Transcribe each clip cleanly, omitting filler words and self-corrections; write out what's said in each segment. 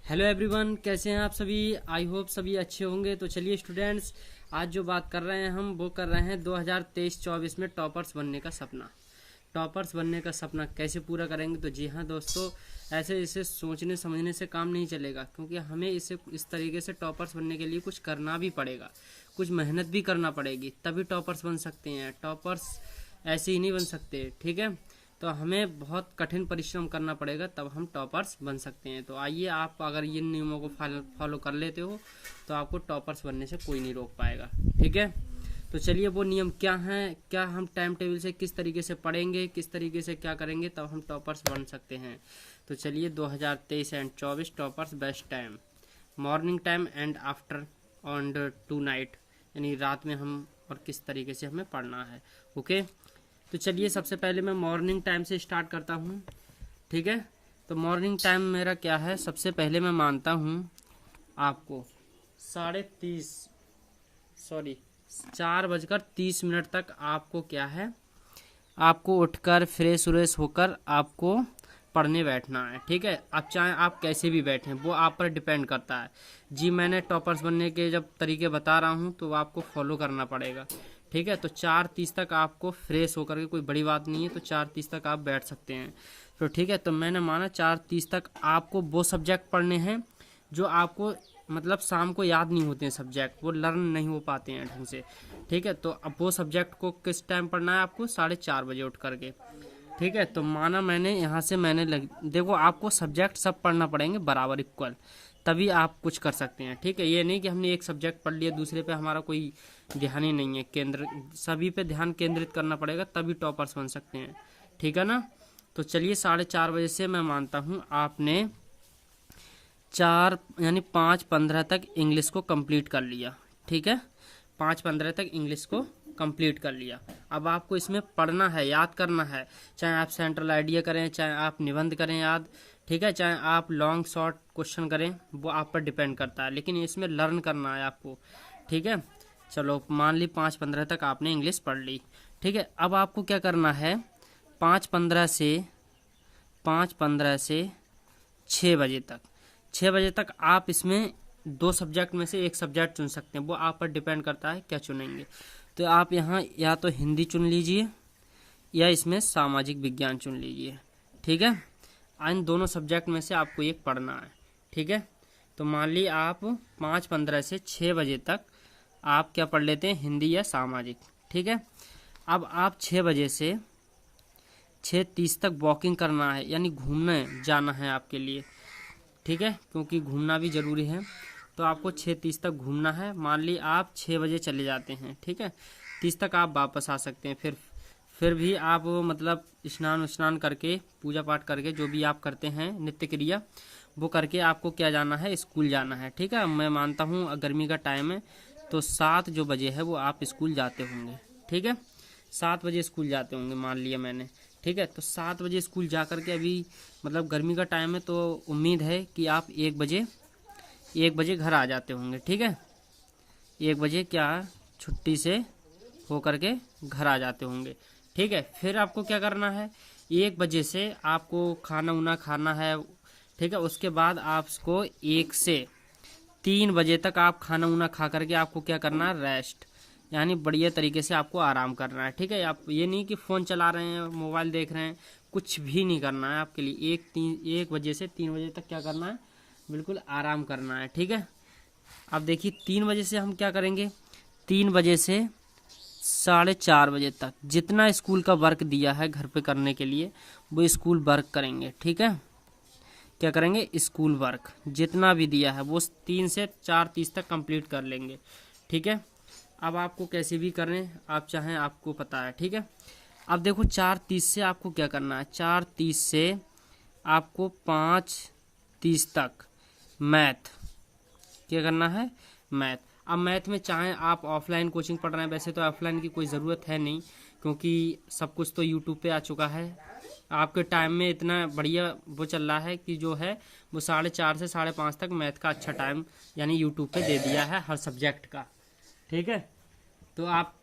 Hello everyone, कैसे हैं आप सभी। आई होप सभी अच्छे होंगे। तो चलिए स्टूडेंट्स, आज जो बात कर रहे हैं हम वो कर रहे हैं 2023-24 में टॉपर्स बनने का सपना। टॉपर्स बनने का सपना कैसे पूरा करेंगे। तो जी हाँ दोस्तों, ऐसे इसे सोचने समझने से काम नहीं चलेगा, क्योंकि हमें इसे इस तरीके से टॉपर्स बनने के लिए कुछ करना भी पड़ेगा, कुछ मेहनत भी करना पड़ेगी, तभी टॉपर्स बन सकते हैं। टॉपर्स ऐसे ही नहीं बन सकते, ठीक है। तो हमें बहुत कठिन परिश्रम करना पड़ेगा, तब हम टॉपर्स बन सकते हैं। तो आइए, आप अगर इन नियमों को फॉलो कर लेते हो तो आपको टॉपर्स बनने से कोई नहीं रोक पाएगा, ठीक है। तो चलिए, वो नियम क्या हैं, क्या हम टाइम टेबल से किस तरीके से पढ़ेंगे, किस तरीके से क्या करेंगे, तब हम टॉपर्स बन सकते हैं। तो चलिए, 2023 and 24 toppers best time, morning time and afternoon to night, यानी रात में हम और किस तरीके से हमें पढ़ना है। ओके, तो चलिए सबसे पहले मैं मॉर्निंग टाइम से स्टार्ट करता हूँ, ठीक है। तो मॉर्निंग टाइम मेरा क्या है, सबसे पहले मैं मानता हूँ आपको 4:30 तक आपको क्या है, आपको उठकर फ्रेश व्रेश होकर आपको पढ़ने बैठना है, ठीक है। अब चाहे आप कैसे भी बैठें, वो आप पर डिपेंड करता है। जी, मैंने टॉपर्स बनने के जब तरीके बता रहा हूँ तो आपको फॉलो करना पड़ेगा, ठीक है। तो 4:30 तक आपको फ्रेश होकर के, कोई बड़ी बात नहीं है, तो 4:30 तक आप बैठ सकते हैं। तो ठीक है, तो मैंने माना 4:30 तक आपको वो सब्जेक्ट पढ़ने हैं जो आपको मतलब शाम को याद नहीं होते हैं सब्जेक्ट, वो लर्न नहीं हो पाते हैं ढंग से, ठीक है। तो अब वो सब्जेक्ट को किस टाइम पढ़ना है आपको, 4:30 उठ करके, ठीक है। तो माना मैंने यहाँ से देखो, आपको सब्जेक्ट सब पढ़ना पड़ेंगे बराबर इक्वल, तभी आप कुछ कर सकते हैं, ठीक है। ये नहीं कि हमने एक सब्जेक्ट पढ़ लिया, दूसरे पे हमारा कोई ध्यान ही नहीं है, सभी पे ध्यान केंद्रित करना पड़ेगा, तभी टॉपर्स बन सकते हैं, ठीक है ना। तो चलिए, 4:30 से मैं मानता हूँ आपने 5:15 तक इंग्लिश को कंप्लीट कर लिया, ठीक है। 5:15 तक इंग्लिश को कंप्लीट कर लिया। अब आपको इसमें पढ़ना है, याद करना है, चाहे आप सेंट्रल आइडिया करें, चाहे आप निबंध करें याद, ठीक है, चाहे आप लॉन्ग शॉर्ट क्वेश्चन करें, वो आप पर डिपेंड करता है, लेकिन इसमें लर्न करना है आपको, ठीक है। चलो, मान ली 5:15 तक आपने इंग्लिश पढ़ ली, ठीक है। अब आपको क्या करना है, 5:15 से 6 बजे तक, 6 बजे तक आप इसमें दो सब्जेक्ट में से एक सब्जेक्ट चुन सकते हैं, वो आप पर डिपेंड करता है क्या चुनेंगे। तो आप यहाँ या तो हिंदी चुन लीजिए या इसमें सामाजिक विज्ञान चुन लीजिए, ठीक है। इन दोनों सब्जेक्ट में से आपको एक पढ़ना है, ठीक है। तो मान ली आप 5:15 से 6 बजे तक आप क्या पढ़ लेते हैं, हिंदी या सामाजिक, ठीक है। अब आप 6 बजे से 6:30 तक वॉकिंग करना है, यानी घूमने जाना है आपके लिए, ठीक है, क्योंकि घूमना भी ज़रूरी है। तो आपको 6:30 तक घूमना है। मान ली आप 6 बजे चले जाते हैं, ठीक है, 30 तक आप वापस आ सकते हैं। फिर भी आप मतलब स्नान करके, पूजा पाठ करके, जो भी आप करते हैं नित्य क्रिया, वो करके आपको क्या जाना है, स्कूल जाना है, ठीक है। मैं मानता हूँ गर्मी का टाइम है, तो 7 जो बजे है वो आप स्कूल जाते होंगे, ठीक है। 7 बजे स्कूल जाते होंगे मान लिया मैंने, ठीक है। तो 7 बजे स्कूल जा कर के, अभी मतलब गर्मी का टाइम है, तो उम्मीद है कि आप 1 बजे घर आ जाते होंगे, ठीक है। 1 बजे क्या छुट्टी से हो करके घर आ जाते होंगे, ठीक है। फिर आपको क्या करना है, 1 बजे से आपको खाना उना खाना है, ठीक है। उसके बाद आपको 1 से 3 बजे तक आप खाना उना खा करके आपको क्या करना है, रेस्ट, यानी बढ़िया तरीके से आपको आराम करना है, ठीक है। आप ये नहीं कि फ़ोन चला रहे हैं, मोबाइल देख रहे हैं, कुछ भी नहीं करना है आपके लिए। 1 बजे से 3 बजे तक क्या करना है, बिल्कुल आराम करना है, ठीक है। अब देखिए, 3 बजे से हम क्या करेंगे, 3 बजे से 4:30 बजे तक जितना स्कूल का वर्क दिया है घर पे करने के लिए, वो स्कूल वर्क करेंगे, ठीक है। क्या करेंगे, स्कूल वर्क जितना भी दिया है वो 3 से 4:30 तक कंप्लीट कर लेंगे, ठीक है। अब आपको कैसे भी करें आप चाहें, आपको पता है, ठीक है। अब देखो, 4:30 से आपको क्या करना है, 4:30 से आपको 5:30 तक मैथ क्या करना है, मैथ। अब मैथ में चाहें आप ऑफलाइन कोचिंग पढ़ रहे हैं, वैसे तो ऑफलाइन की कोई ज़रूरत है नहीं, क्योंकि सब कुछ तो यूट्यूब पे आ चुका है। आपके टाइम में इतना बढ़िया वो चल रहा है कि जो है वो 4:30 से 5:30 तक मैथ का अच्छा टाइम यानी यूट्यूब पे दे दिया है हर सब्जेक्ट का, ठीक है। तो आप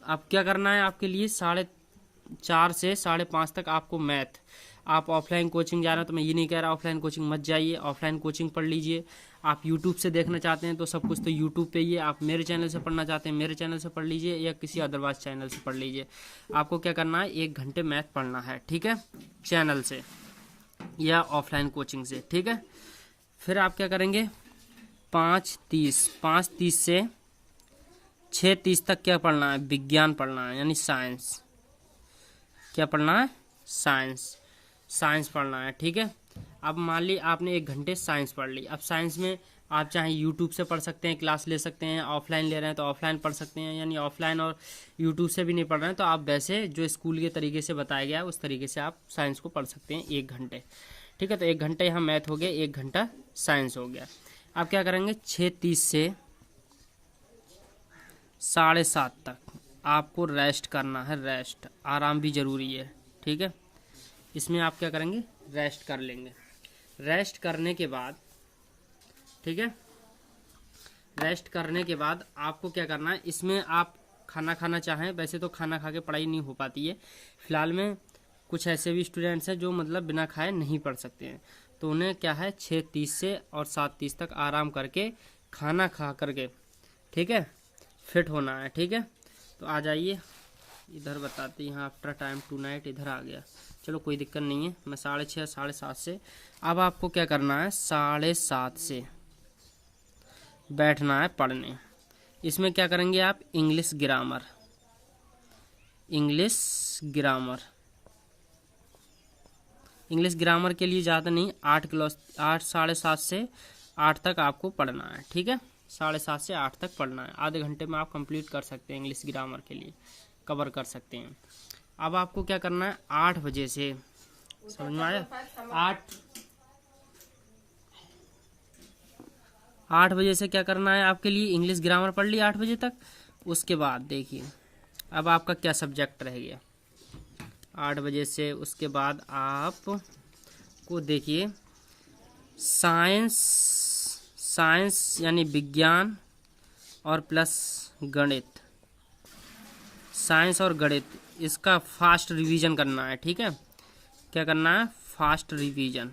क्या करना है, आपके लिए 4:30 से 5:30 तक आपको मैथ। आप ऑफलाइन कोचिंग जा रहे हो तो मैं ये नहीं कह रहा ऑफलाइन कोचिंग मत जाइए, ऑफलाइन कोचिंग पढ़ लीजिए। आप यूट्यूब से देखना चाहते हैं तो सब कुछ तो यूट्यूब पे ही है। आप मेरे चैनल से पढ़ना चाहते हैं मेरे चैनल से पढ़ लीजिए, या किसी अदरवाइज चैनल से पढ़ लीजिए। आपको क्या करना है, 1 घंटे मैथ पढ़ना है, ठीक है, चैनल से या ऑफलाइन कोचिंग से, ठीक है। फिर आप क्या करेंगे, 5:30 से 6:30 तक क्या पढ़ना है, विज्ञान पढ़ना है, यानी साइंस। क्या पढ़ना है, साइंस पढ़ना है, ठीक है। अब मान ली आपने 1 घंटे साइंस पढ़ ली। अब साइंस में आप चाहे यूट्यूब से पढ़ सकते हैं, क्लास ले सकते हैं, ऑफलाइन ले रहे हैं तो ऑफलाइन पढ़ सकते हैं, यानी ऑफलाइन और यूट्यूब से भी नहीं पढ़ रहे हैं तो आप वैसे जो स्कूल के तरीके से बताया गया है उस तरीके से आप साइंस को पढ़ सकते हैं 1 घंटे, ठीक है। तो 1 घंटे यहाँ मैथ हो गया, 1 घंटा साइंस हो गया। आप क्या करेंगे, 6:30 से 7:30 तक आपको रेस्ट करना है, रेस्ट, आराम भी ज़रूरी है, ठीक है। इसमें आप क्या करेंगे, रेस्ट कर लेंगे। रेस्ट करने के बाद, ठीक है, रेस्ट करने के बाद आपको क्या करना है, इसमें आप खाना खाना चाहें, वैसे तो खाना खा के पढ़ाई नहीं हो पाती है। फिलहाल में कुछ ऐसे भी स्टूडेंट्स हैं जो मतलब बिना खाए नहीं पढ़ सकते हैं, तो उन्हें क्या है 6:30 से और 7:30 तक आराम करके खाना खा करके, ठीक है, फिट होना है, ठीक है। तो आ जाइए इधर बताते हैं, यहाँ आफ्टर टाइम टू नाइट इधर आ गया, चलो कोई दिक्कत नहीं है। मैं 6:30 7:30 से, अब आपको क्या करना है, 7:30 से बैठना है पढ़ने। इसमें क्या करेंगे आप, इंग्लिश ग्रामर, इंग्लिश ग्रामर के लिए ज़्यादा नहीं, 7:30 से 8 तक आपको पढ़ना है, ठीक है। 7:30 से 8 तक पढ़ना है, आधे घंटे में आप कंप्लीट कर सकते हैं, इंग्लिश ग्रामर के लिए कवर कर सकते हैं। अब आपको क्या करना है, 8 बजे से, समझ में आया, 8 बजे से क्या करना है आपके लिए, इंग्लिश ग्रामर पढ़ ली 8 बजे तक। उसके बाद देखिए अब आपका क्या सब्जेक्ट रह गया 8 बजे से। उसके बाद आप को देखिए साइंस यानी विज्ञान और प्लस गणित, साइंस और गणित, इसका फास्ट रिवीजन करना है, ठीक है। क्या करना है, फास्ट रिवीजन,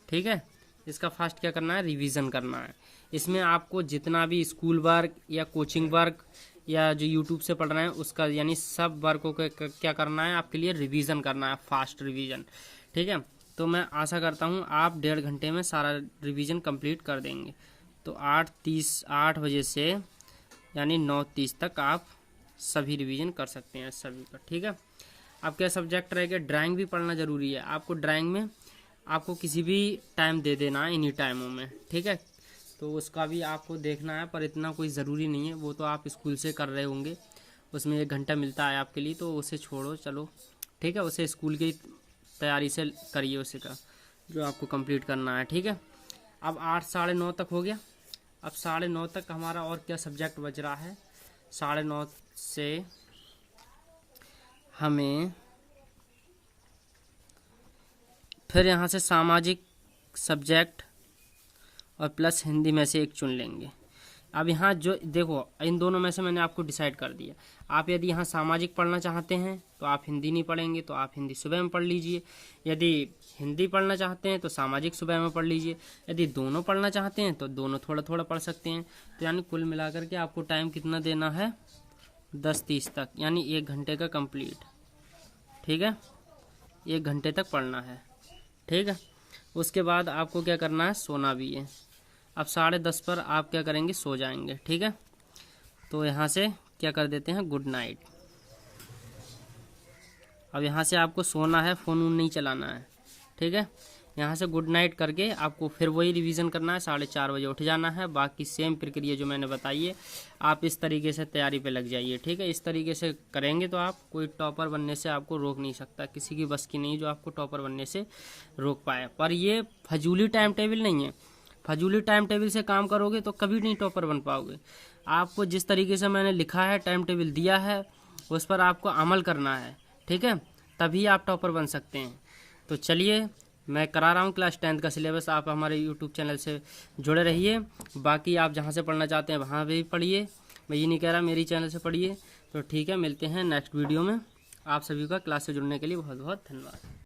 ठीक है। इसका फास्ट क्या करना है, रिवीजन करना है। इसमें आपको जितना भी स्कूल वर्क या कोचिंग वर्क या जो यूट्यूब से पढ़ रहे हैं उसका, यानी सब वर्कों को क्या करना है आपके लिए, रिवीजन करना है, फास्ट रिवीजन, ठीक है। तो मैं आशा करता हूँ आप 1.5 घंटे में सारा रिवीजन कंप्लीट कर देंगे। तो 8 बजे से यानी 9:30 तक आप सभी रिवीजन कर सकते हैं सभी का, ठीक है। अब क्या सब्जेक्ट रहेगा, ड्राइंग भी पढ़ना ज़रूरी है। आपको ड्राइंग में आपको किसी भी टाइम दे देना है, इन्हीं टाइमों में, ठीक है। तो उसका भी आपको देखना है, पर इतना कोई ज़रूरी नहीं है, वो तो आप स्कूल से कर रहे होंगे, उसमें 1 घंटा मिलता है आपके लिए, तो उसे छोड़ो, चलो ठीक है, उसे स्कूल की तैयारी से करिए, उसे का जो आपको कंप्लीट करना है, ठीक है। अब 8 साढ़े 9 तक हो गया। अब 9:30 तक हमारा और क्या सब्जेक्ट बच रहा है, 9:30 से हमें फिर यहाँ से सामाजिक सब्जेक्ट और प्लस हिंदी में से एक चुन लेंगे। अब यहाँ जो देखो इन दोनों में से मैंने आपको डिसाइड कर दिया। आप यदि यहाँ सामाजिक पढ़ना चाहते हैं तो आप हिंदी नहीं पढ़ेंगे, तो आप हिंदी सुबह में पढ़ लीजिए। यदि हिंदी पढ़ना चाहते हैं तो सामाजिक सुबह में पढ़ लीजिए। यदि दोनों पढ़ना चाहते हैं तो दोनों थोड़ा थोड़ा पढ़ सकते हैं। तो यानी कुल मिलाकर के आपको टाइम कितना देना है, 10:30 तक, यानी 1 घंटे का कंप्लीट, ठीक है। 1 घंटे तक पढ़ना है, ठीक है। उसके बाद आपको क्या करना है, सोना भी है। अब 10:30 पर आप क्या करेंगे, सो जाएंगे, ठीक है। तो यहाँ से क्या कर देते हैं, गुड नाइट। अब यहाँ से आपको सोना है, फ़ोन वोन नहीं चलाना है, ठीक है। यहाँ से गुड नाइट करके आपको फिर वही रिवीजन करना है, 4:30 बजे उठ जाना है। बाकी सेम प्रक्रिया जो मैंने बताई है, आप इस तरीके से तैयारी पे लग जाइए, ठीक है। इस तरीके से करेंगे तो आप कोई टॉपर बनने से आपको रोक नहीं सकता, किसी की बस की नहीं जो आपको टॉपर बनने से रोक पाए। पर ये फजूली टाइम टेबल नहीं है, फजूली टाइम टेबल से काम करोगे तो कभी नहीं टॉपर बन पाओगे। आपको जिस तरीके से मैंने लिखा है, टाइम टेबल दिया है, उस पर आपको अमल करना है, ठीक है, तभी आप टॉपर बन सकते हैं। तो चलिए मैं करा रहा हूँ क्लास 10th का सिलेबस, आप हमारे यूट्यूब चैनल से जुड़े रहिए। बाकी आप जहाँ से पढ़ना चाहते हैं वहाँ भी पढ़िए, मैं ये नहीं कह रहा मेरी चैनल से पढ़िए। तो ठीक है, मिलते हैं नेक्स्ट वीडियो में। आप सभी का क्लास से जुड़ने के लिए बहुत बहुत धन्यवाद।